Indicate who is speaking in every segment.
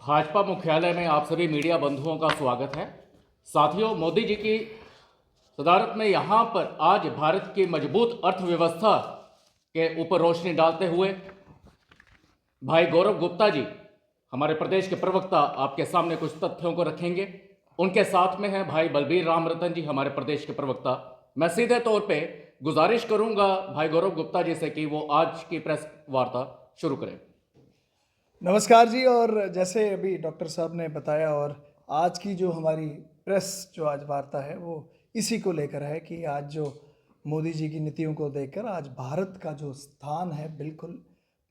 Speaker 1: भाजपा मुख्यालय में आप सभी मीडिया बंधुओं का स्वागत है। साथियों, मोदी जी की सदारत में यहाँ पर आज भारत की मजबूत अर्थव्यवस्था के ऊपर रोशनी डालते हुए भाई गौरव गुप्ता जी, हमारे प्रदेश के प्रवक्ता, आपके सामने कुछ तथ्यों को रखेंगे। उनके साथ में हैं भाई बलबीर राम रतन जी, हमारे प्रदेश के प्रवक्ता। मैं सीधे तौर पे गुजारिश करूंगा भाई गौरव गुप्ता जी से कि वो आज की प्रेस वार्ता शुरू करें।
Speaker 2: नमस्कार जी। और जैसे अभी डॉक्टर साहब ने बताया, और आज की जो हमारी प्रेस जो आज वार्ता है वो इसी को लेकर है कि आज जो मोदी जी की नीतियों को देखकर आज भारत का जो स्थान है बिल्कुल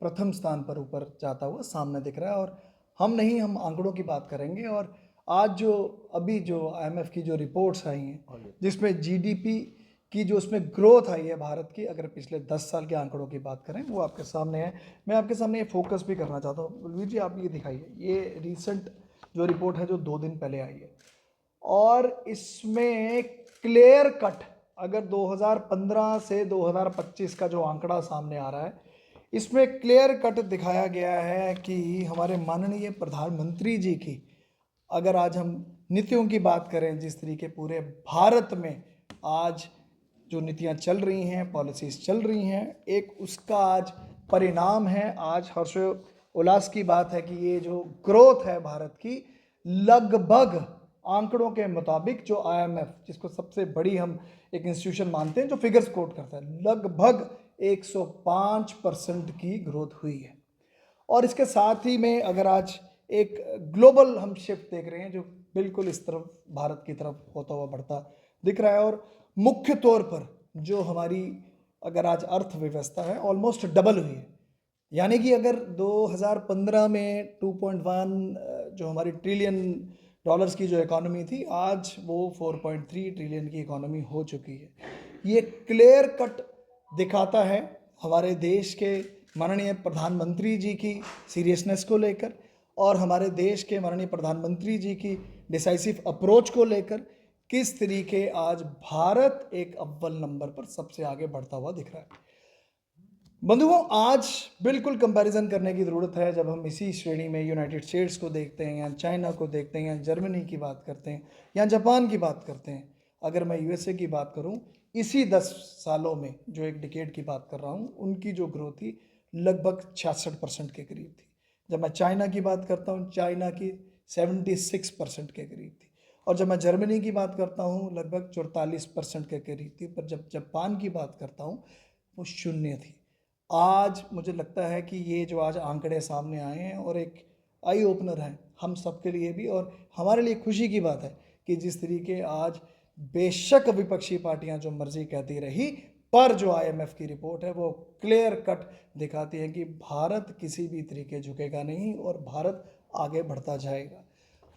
Speaker 2: प्रथम स्थान पर ऊपर जाता हुआ सामने दिख रहा है। और हम आंकड़ों की बात करेंगे। और आज जो अभी जो आईएमएफ की जो रिपोर्ट्स आई हैं जिसमें जीडीपी की जो उसमें ग्रोथ आई है भारत की, अगर पिछले 10 साल के आंकड़ों की बात करें वो आपके सामने है। मैं आपके सामने ये फोकस भी करना चाहता हूँ। बलवीर जी, आप ये दिखाइए, ये रीसेंट जो रिपोर्ट है जो 2 दिन पहले आई है, और इसमें क्लियर कट अगर 2015 से 2025 का जो आंकड़ा सामने आ रहा है, इसमें क्लियर कट दिखाया गया है कि हमारे माननीय प्रधानमंत्री जी की अगर आज हम नीतियों की बात करें, जिस तरीके पूरे भारत में आज जो नीतियां चल रही हैं, पॉलिसीज चल रही हैं, एक उसका आज परिणाम है। आज हर्ष उल्लास की बात है कि ये जो ग्रोथ है भारत की, लगभग आंकड़ों के मुताबिक जो आईएमएफ, जिसको सबसे बड़ी हम एक इंस्टीट्यूशन मानते हैं जो फिगर्स कोट करता है, लगभग 105% की ग्रोथ हुई है। और इसके साथ ही में अगर आज एक ग्लोबल हम शिफ्ट देख रहे हैं जो बिल्कुल इस तरफ भारत की तरफ होता हुआ बढ़ता दिख रहा है। और मुख्य तौर पर जो हमारी अगर आज अर्थव्यवस्था है ऑलमोस्ट डबल हुई है। यानी कि अगर 2015 में 2.1 जो हमारी ट्रिलियन डॉलर्स की जो इकोनॉमी थी, आज वो 4.3 ट्रिलियन की इकोनॉमी हो चुकी है। ये क्लियर कट दिखाता है हमारे देश के माननीय प्रधानमंत्री जी की सीरियसनेस को लेकर, और हमारे देश के माननीय प्रधानमंत्री जी की डिसाइसिव अप्रोच को लेकर किस तरीके आज भारत एक अव्वल नंबर पर सबसे आगे बढ़ता हुआ दिख रहा है। बंधुओं, आज बिल्कुल कंपैरिजन करने की ज़रूरत है। जब हम इसी श्रेणी में यूनाइटेड स्टेट्स को देखते हैं या चाइना को देखते हैं या जर्मनी की बात करते हैं या जापान की बात करते हैं, अगर मैं यूएसए की बात करूं, इसी 10 सालों में जो एक डिकेड की बात कर रहा हूं, उनकी जो ग्रोथ थी लगभग 66% के करीब थी। जब मैं चाइना की बात करता हूँ, चाइना की 76% के करीब थी। और जब मैं जर्मनी की बात करता हूँ लगभग 44% के करीब थी। पर जब जापान की बात करता हूँ वो शून्य थी। आज मुझे लगता है कि ये जो आज आंकड़े सामने आए हैं और एक आई ओपनर है हम सबके लिए भी, और हमारे लिए खुशी की बात है कि जिस तरीके आज बेशक विपक्षी पार्टियां जो मर्जी कहती रही, पर जो आईएमएफ की रिपोर्ट है वो क्लियर कट दिखाती है कि भारत किसी भी तरीके झुकेगा नहीं और भारत आगे बढ़ता जाएगा।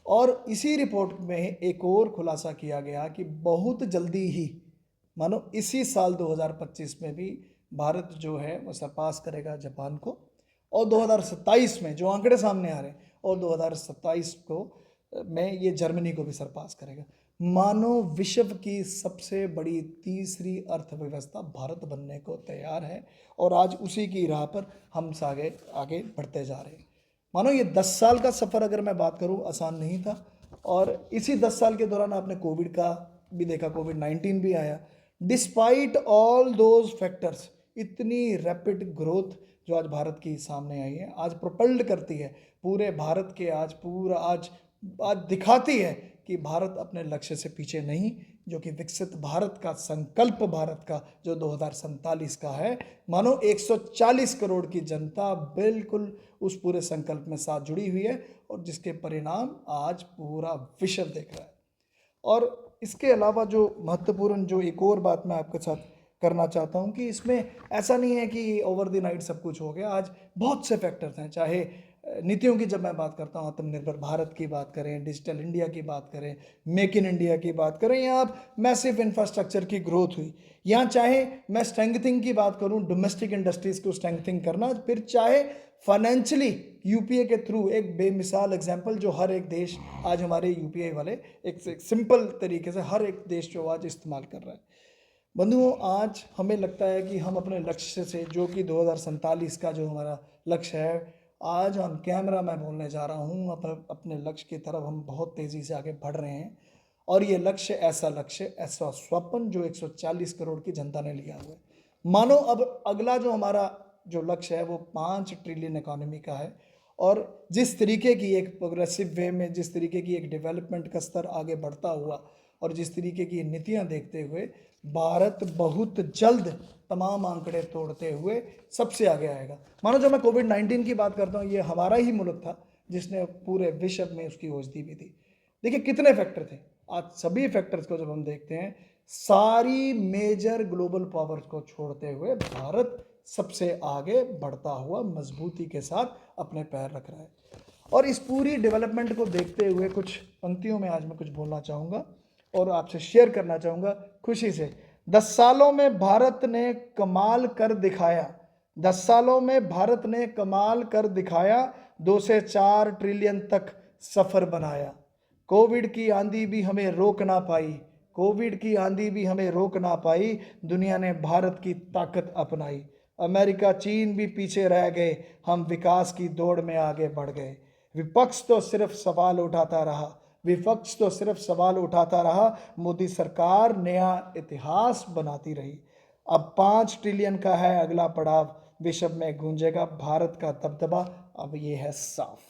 Speaker 2: और इसी रिपोर्ट में एक और खुलासा किया गया कि बहुत जल्दी ही, मानो इसी साल 2025 में भी भारत जो है वो सरपास करेगा जापान को, और 2027 में जो आंकड़े सामने आ रहे हैं, और 2027 को में ये जर्मनी को भी सरपास करेगा। मानो विश्व की सबसे बड़ी तीसरी अर्थव्यवस्था भारत बनने को तैयार है, और आज उसी की राह पर हम आगे आगे बढ़ते जा रहे हैं। मानो ये 10 साल का सफ़र अगर मैं बात करूँ आसान नहीं था, और इसी 10 साल के दौरान आपने कोविड का भी देखा, कोविड-19 भी आया। डिस्पाइट ऑल दोज फैक्टर्स, इतनी रैपिड ग्रोथ जो आज भारत की सामने आई है, आज प्रोपल्ड करती है पूरे भारत के, आज पूरा आज दिखाती है कि भारत अपने लक्ष्य से पीछे नहीं, जो कि विकसित भारत का संकल्प, भारत का जो 2047 का है। मानो 140 करोड़ की जनता बिल्कुल उस पूरे संकल्प में साथ जुड़ी हुई है, और जिसके परिणाम आज पूरा विश्व देख रहा है। और इसके अलावा जो महत्वपूर्ण जो एक और बात मैं आपके साथ करना चाहता हूँ कि इसमें ऐसा नहीं है कि ओवर द नाइट सब कुछ हो गया। आज बहुत से फैक्टर्स हैं, चाहे नीतियों की जब मैं बात करता हूँ, आत्मनिर्भर भारत की बात करें, डिजिटल इंडिया की बात करें, मेक इन इंडिया की बात करें, या आप मैसिव इंफ्रास्ट्रक्चर की ग्रोथ हुई, या चाहे मैं स्ट्रेंथनिंग की बात करूँ, डोमेस्टिक इंडस्ट्रीज़ को स्ट्रेंथनिंग करना, फिर चाहे फाइनेंशियली यूपीए के थ्रू एक बेमिसाल एग्जाम्पल जो हर एक देश आज हमारे यूपीए वाले एक सिंपल तरीके से हर एक देश जो आज इस्तेमाल कर रहा है। बंधुओं, आज हमें लगता है कि हम अपने लक्ष्य से, जो कि 2047 का जो हमारा लक्ष्य है, आज ऑन कैमरा मैं बोलने जा रहा हूँ अपने लक्ष्य की तरफ हम बहुत तेज़ी से आगे बढ़ रहे हैं। और ये लक्ष्य, ऐसा स्वप्न जो 140 करोड़ की जनता ने लिया हुआ है। मानो अब अगला जो हमारा जो लक्ष्य है वो 5 ट्रिलियन इकोनॉमी का है। और जिस तरीके की एक प्रोग्रेसिव वे में, जिस तरीके की एक डेवलपमेंट का स्तर आगे बढ़ता हुआ और जिस तरीके की नीतियां देखते हुए भारत बहुत जल्द तमाम आंकड़े तोड़ते हुए सबसे आगे आएगा। मानो जो मैं कोविड-19 की बात करता हूँ, ये हमारा ही मुल्क था जिसने पूरे विश्व में उसकी औषधि भी दी। देखिए कितने फैक्टर थे। आज सभी फैक्टर्स को जब हम देखते हैं, सारी मेजर ग्लोबल पावर्स को छोड़ते हुए भारत सबसे आगे बढ़ता हुआ मजबूती के साथ अपने पैर रख रहा है। और इस पूरी डेवलपमेंट को देखते हुए कुछ पंक्तियों में आज मैं कुछ बोलना चाहूँगा और आपसे शेयर करना चाहूँगा खुशी से। 10 सालों में भारत ने कमाल कर दिखाया, 10 सालों में भारत ने कमाल कर दिखाया, 2 से 4 ट्रिलियन तक सफ़र बनाया। कोविड की आंधी भी हमें रोक ना पाई, कोविड की आंधी भी हमें रोक ना पाई, दुनिया ने भारत की ताकत अपनाई। अमेरिका, चीन भी पीछे रह गए, हम विकास की दौड़ में आगे बढ़ गए। विपक्ष तो सिर्फ सवाल उठाता रहा, विपक्ष तो सिर्फ सवाल उठाता रहा, मोदी सरकार नया इतिहास बनाती रही। अब 5 ट्रिलियन का है अगला पड़ाव, विश्व में गूंजेगा भारत का दबदबा, अब ये है साफ।